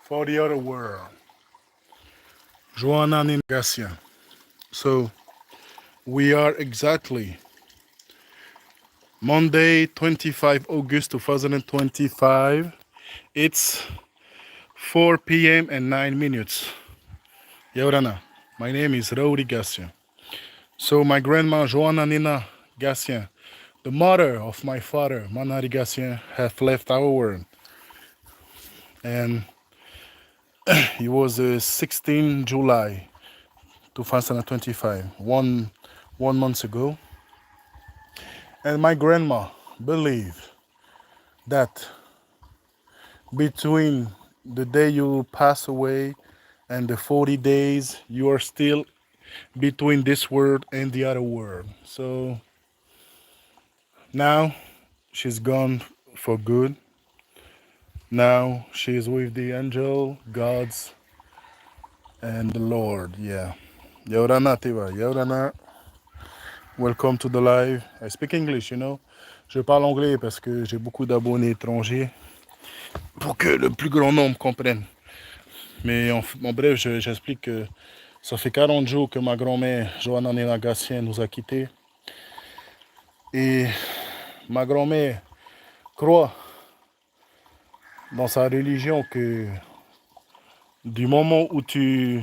for the other world. Johanna, Nena, Gatien. So we are exactly Monday, 25 August 2025. It's 4 p.m. and 9 minutes. Johanna, my name is Raurii Gatien. So my grandma Johanna Nena Gatien, the mother of my father Manari Gatien, have left our world, and it was 16 July 2025, one month ago. And my grandma believed that between the day you pass away and the 40 days, you are still between this world and the other world. So now she's gone for good. Now she's with the angel, gods, and the Lord. Yeah. Yorana Tiva. Yorana, welcome to the live. I speak English, you know. Je parle anglais parce que j'ai beaucoup d'abonnés étrangers pour que le plus grand nombre comprenne. Mais en bref, j'explique que ça fait 40 jours que ma grand-mère, Johanna Nena Gatien, nous a quittés. Et ma grand-mère croit dans sa religion que du moment où tu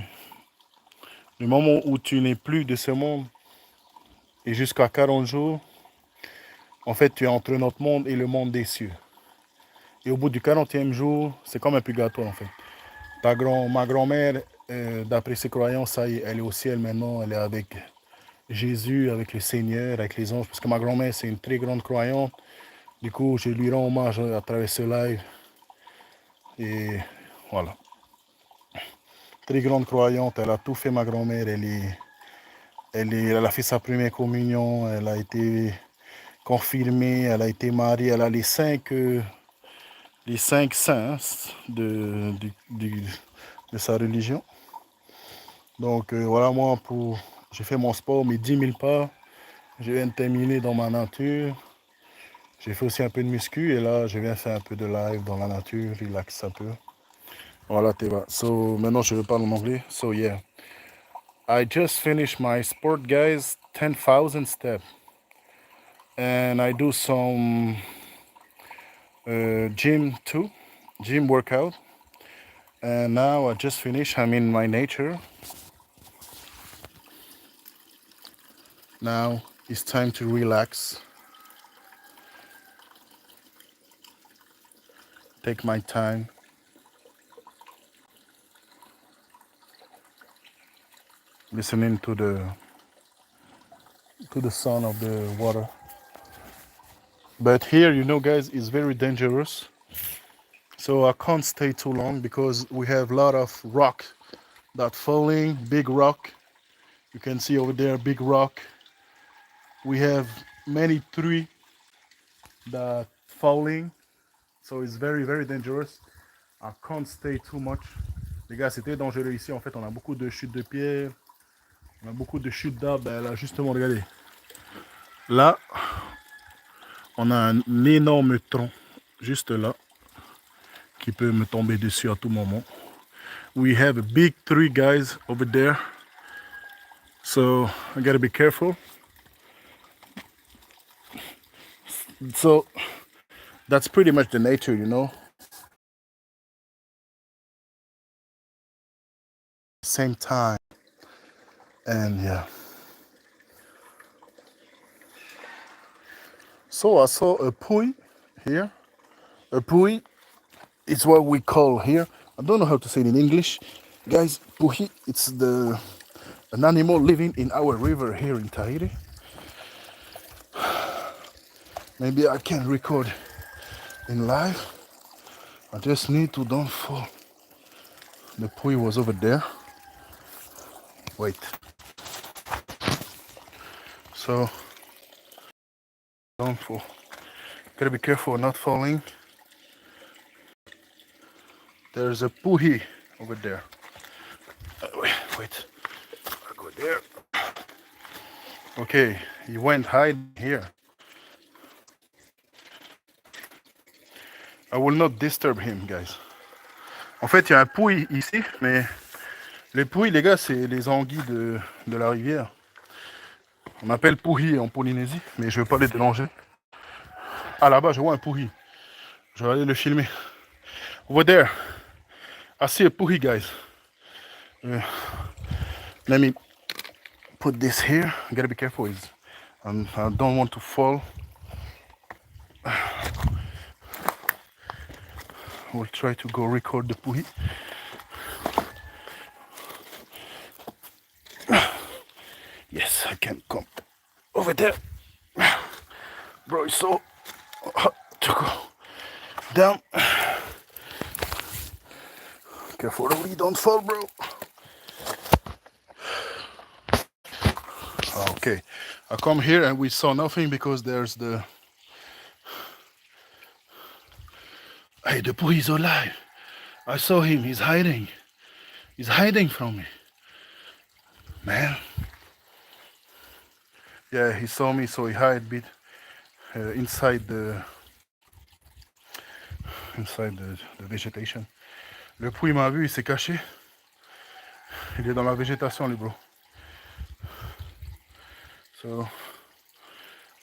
n'es plus de ce monde et jusqu'à 40 jours, en fait, tu es entre notre monde et le monde des cieux. Et au bout du 40e jour, c'est comme un purgatoire, en fait. Ma grand-mère, d'après ses croyances, ça y est, elle est au ciel maintenant, elle est avec Jésus, avec le Seigneur, avec les anges, parce que ma grand-mère, c'est une très grande croyante. Du coup, je lui rends hommage à travers ce live. Et voilà. Très grande croyante, elle a tout fait, ma grand-mère. Elle a fait sa première communion, elle a été confirmée, elle a été mariée, elle a les cinq saints de sa religion. Donc voilà, moi, j'ai fait mon sport, mes 10 000 pas. Je viens de terminer dans ma nature. J'ai fait aussi un peu de muscu et là, je viens faire un peu de live dans la nature, relax un peu. Voilà, Teva. So, maintenant, je parle en anglais. So, yeah. I just finished my sport, guys, 10,000 steps. And I do some gym too, gym workout. And now I just finished, I'm in my nature. Now it's time to relax. Take my time. Listening to the sound of the water. But here, you know, guys, it's very dangerous. So I can't stay too long because we have a lot of rock that falling, big rock. You can see over there, big rock. We have many trees that falling. So it's very, very dangerous. I can't stay too much. Les gars, c'était dangereux ici. En fait, on a beaucoup de chutes de pierre. On a beaucoup de chutes d'arbres. Ben là, justement, regardez. Là, on a un énorme tronc, juste là, qui peut me tomber dessus à tout moment. We have a big tree, guys, over there. So, I gotta be careful. So, that's pretty much the nature, you know. Same time. And yeah. So, I saw a puy here. A puy is what we call here. I don't know how to say it in English. Guys, puhi, it's an animal living in our river here in Tahiti. Maybe I can record in live. I just need to don't fall. The puy was over there. Wait. So, don't fall. Gotta be careful not falling. There's a puhi over there. Wait. I'll go there. Okay, he went hide here. I will not disturb him, guys. En fait, il y a un puits ici, mais les puits, les gars, c'est les anguilles de la rivière. On appelle puhi en Polynésie, mais je ne veux pas les déranger. Ah, là-bas, je vois un puhi. Je vais aller le filmer. Over there, I see a puhi, guys. Let me put this here. I gotta be careful. I don't want to fall. We'll try to go record the puhi. Yes, I can come over there. Bro, it's so hot to go down. Careful, Raurii, don't fall, bro. Okay, I come here and we saw nothing because there's the... Hey, the puhi is alive. I saw him, he's hiding. He's hiding from me. Man. Yeah, he saw me, so he hid a bit inside the vegetation. Le puits m'a vu, il s'est caché. Il est dans la végétation, les bro. So,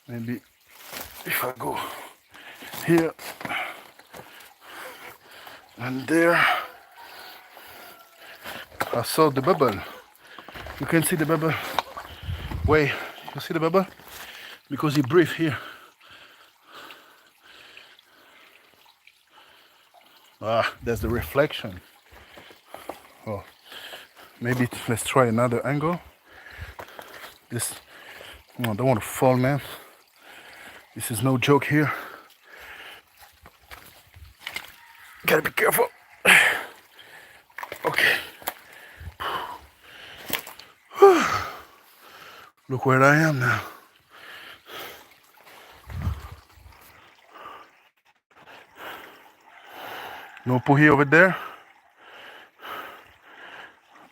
maybe if I go here and there, I saw the bubble. You can see the bubble. Wait, you see the bubble? Because he breathed here. Ah, that's the reflection. Oh, maybe let's try another angle. This, oh, I don't want to fall, man. This is no joke here. Gotta be careful. Okay. Look where I am now. No puhi over there.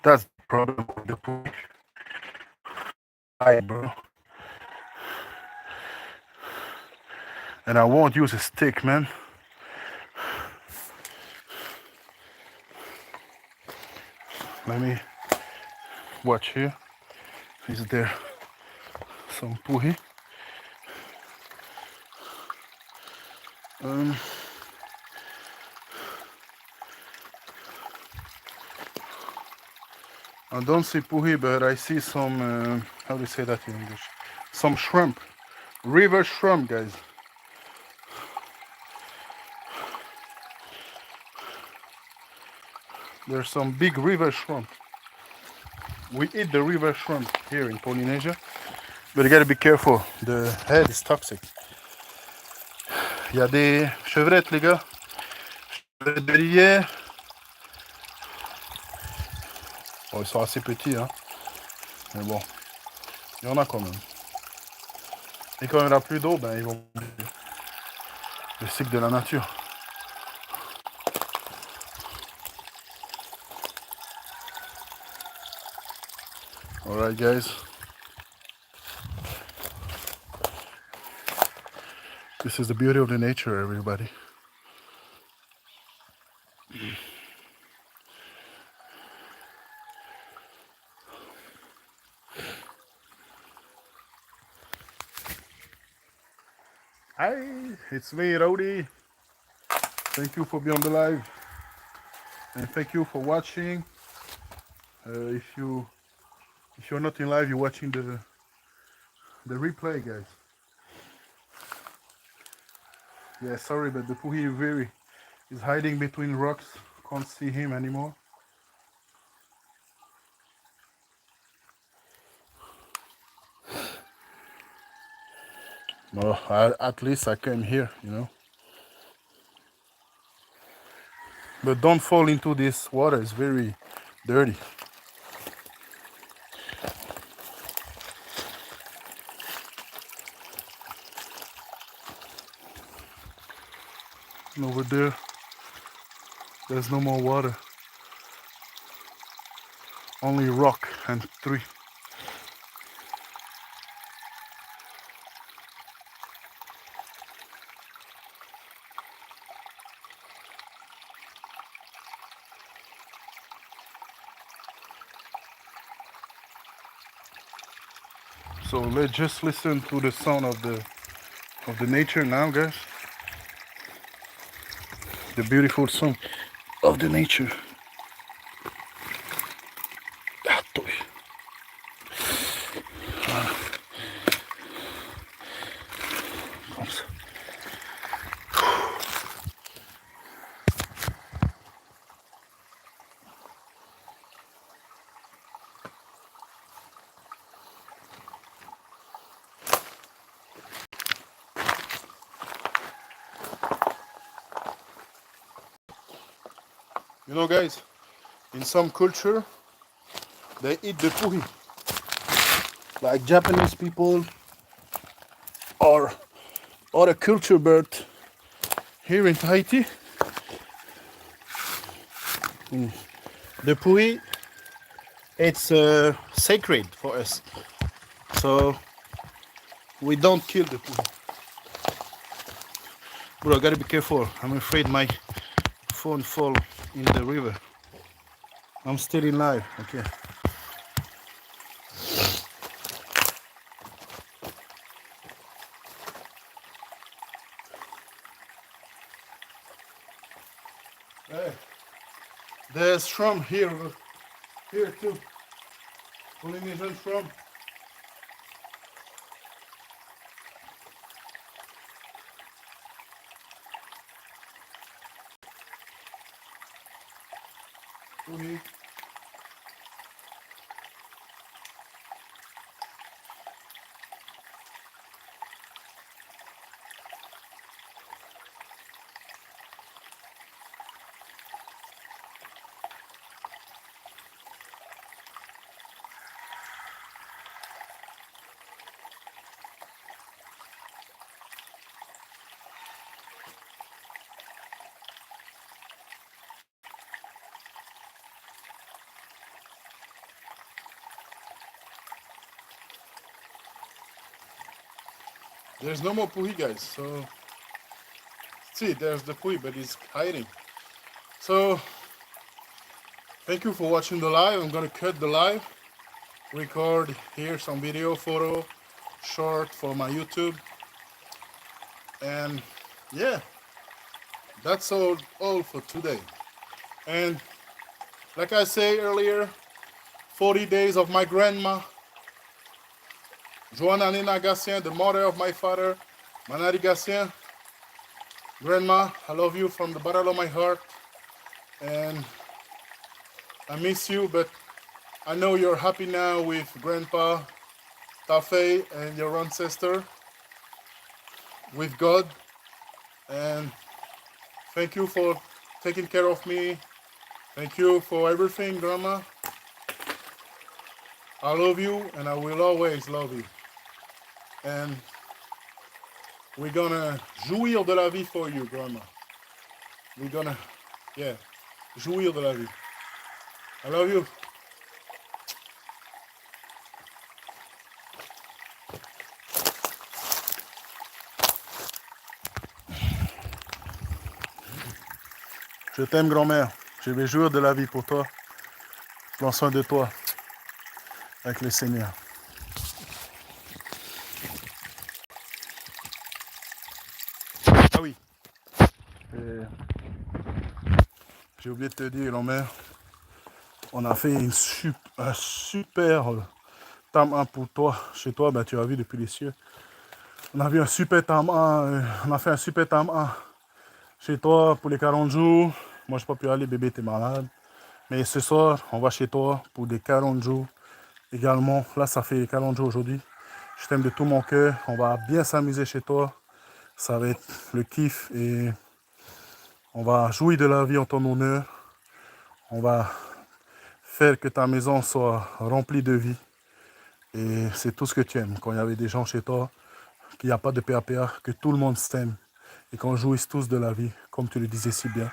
That's the problem with the puhi. Hi, bro. And I won't use a stick, man. Let me watch here. Is there some puhi? I don't see puhi, but I see some, how do you say that in English? Some shrimp. River shrimp, guys. There's some big river shrimp. We eat the river shrimp here in Polynesia, but you gotta be careful. The head is toxic. Il y a des chevrettes, les gars. Chevrettes de rivière. Bon, ils sont assez petits, hein. Mais bon, il y en a quand même. Et quand il n'y aura plus d'eau, ben ils vont mourir. Le cycle de la nature. Alright, guys. This is the beauty of the nature, everybody. Hi, it's me, Raurii. Thank you for being on the live. And thank you for watching. If you're not in live, you're watching the replay, guys. Yeah, sorry, but the puhi is hiding between rocks. Can't see him anymore. Well, at least I came here, you know. But don't fall into this water. It's very dirty. And over there, there's no more water. Only rock and tree. So let's just listen to the sound of the nature now, guys. The beautiful song of the nature. You know, guys, in some culture, they eat the puhi. Like Japanese people or other culture, but here in Tahiti, the puhi, it's sacred for us. So we don't kill the puhi. But I gotta be careful. I'm afraid my phone fall in the river. I'm still in live, okay. Hey, there's shrimp here too. Polynesian shrimp. Puhi. There's no more puhi, guys. So see, there's the puhi, but it's hiding. So thank you for watching the live. I'm gonna cut the live, record here some video, photo, short for my YouTube, and yeah, that's all for today. And like I say earlier, 40 days of my grandma, Johanna Nena Gatien, the mother of my father, Manari Gatien. Grandma, I love you from the bottom of my heart, and I miss you, but I know you're happy now with Grandpa, Tafe, and your ancestor, with God. And thank you for taking care of me. Thank you for everything, Grandma. I love you, and I will always love you. And we're gonna jouir de la vie for you, Grandma. We're gonna, yeah, jouir de la vie. I love you. Je t'aime, grand-mère. Je vais jouir de la vie pour toi. Prends soin de toi avec le Seigneur. Ah oui. J'ai oublié de te dire, grand-mère, on a fait un super tam 1 pour toi. Chez toi, ben, tu as vu depuis les cieux. On a vu un super tam 1. On a fait un super tam 1 chez toi pour les 40 jours. Moi, je n'ai pas pu aller, bébé, t'es malade. Mais ce soir, on va chez toi pour des 40 jours également. Là, ça fait 40 jours aujourd'hui. Je t'aime de tout mon cœur. On va bien s'amuser chez toi. Ça va être le kiff et on va jouir de la vie en ton honneur. On va faire que ta maison soit remplie de vie. Et c'est tout ce que tu aimes. Quand il y avait des gens chez toi, qu'il n'y a pas de PAPA, que tout le monde s'aime et qu'on jouisse tous de la vie, comme tu le disais si bien.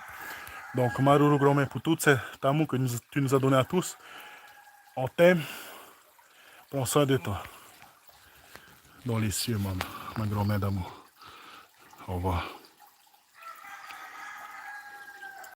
Donc, Maruru grand-mère, pour tout cet amour que tu nous as donné à tous, on t'aime. Prends soin de toi. Dans les cieux, ma grand-mère d'amour. Au revoir.